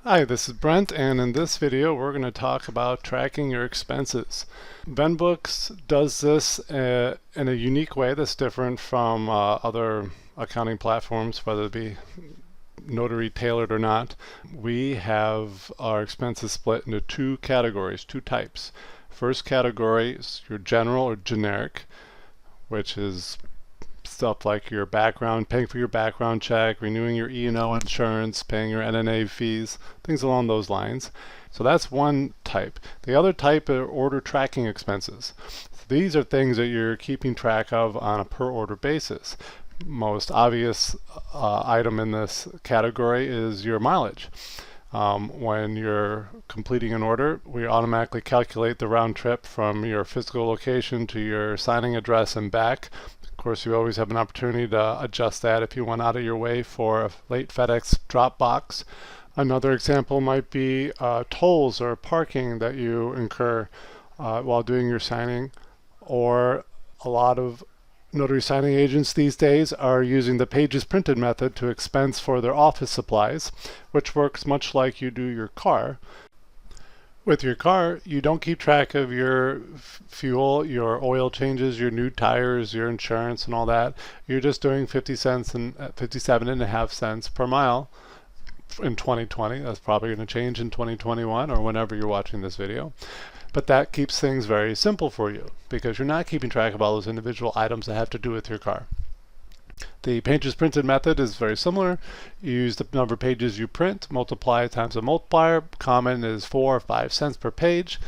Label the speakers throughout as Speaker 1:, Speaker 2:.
Speaker 1: Hi, this is Brent, and in this video we're going to talk about tracking your expenses. VenBooks does this in a unique way that's different from other accounting platforms, whether it be notary tailored or not. We have our expenses split into two categories, two types. First category is your general or generic, which is stuff like your background, paying for your background check, renewing your E&O insurance, paying your NNA fees, things along those lines. So that's one type. The other type are order tracking expenses. So these are things that you're keeping track of on a per order basis. Most obvious item in this category is your mileage. When you're completing an order, we automatically calculate the round trip from your physical location to your signing address and back. Of course, you always have an opportunity to adjust that if you went out of your way for a late FedEx drop box. Another example might be tolls or parking that you incur while doing your signing, or a lot of notary signing agents these days are using the pages printed method to expense for their office supplies, which works much like you do your car. With your car, you don't keep track of your fuel, your oil changes, your new tires, your insurance and all that. You're just doing 50 cents and 57.5 cents per mile in 2020. That's probably going to change in 2021 or whenever you're watching this video. But that keeps things very simple for you because you're not keeping track of all those individual items that have to do with your car. The pages printed method is very similar. You use the number of pages you print, multiply times a multiplier. Common is 4 or 5 cents per page.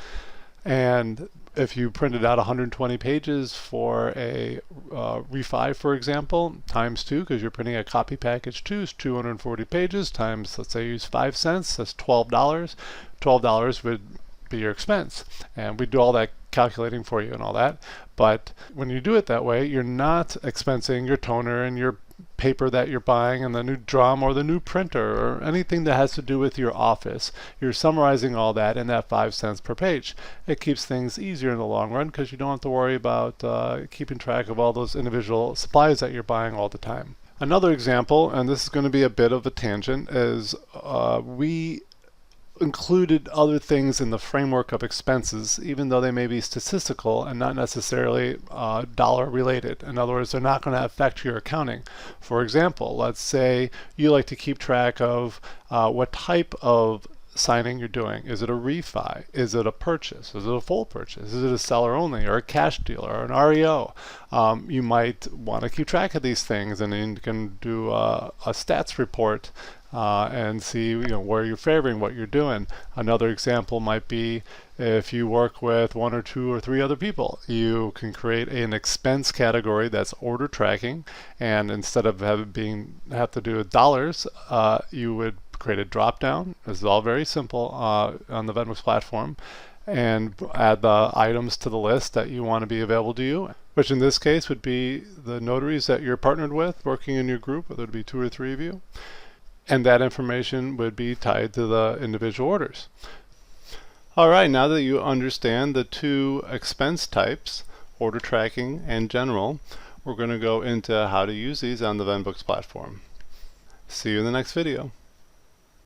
Speaker 1: And if you printed out 120 pages for a refi, for example, times 2, because you're printing a copy package 2, is 240 pages times, let's say, use 5 cents, that's $12. $12 would be your expense, and we do all that calculating for you and all that. But when you do it that way, you're not expensing your toner and your paper that you're buying and the new drum or the new printer or anything that has to do with your office. You're summarizing all that in that 5 cents per page. It keeps things easier in the long run because you don't have to worry about keeping track of all those individual supplies that you're buying all the time. Another example, and this is going to be a bit of a tangent, is we included other things in the framework of expenses, even though they may be statistical and not necessarily dollar related. In other words, they're not going to affect your accounting. For example, let's say you like to keep track of what type of signing you're doing. Is it a refi? Is it a purchase? Is it a full purchase? Is it a seller only or a cash deal or an REO? You might want to keep track of these things, and then you can do a stats report and see where you're favoring, what you're doing. Another example might be if you work with 1 or 2 or 3 other people. You can create an expense category that's order tracking, and instead of have to do with dollars, you would create a drop down. This is all very simple on the VenBooks platform, and add the items to the list that you want to be available to you, which in this case would be the notaries that you're partnered with working in your group, whether it be 2 or 3 of you. And that information would be tied to the individual orders. All right, now that you understand the two expense types, order tracking and general, we're going to go into how to use these on the VenBooks platform. See you in the next video.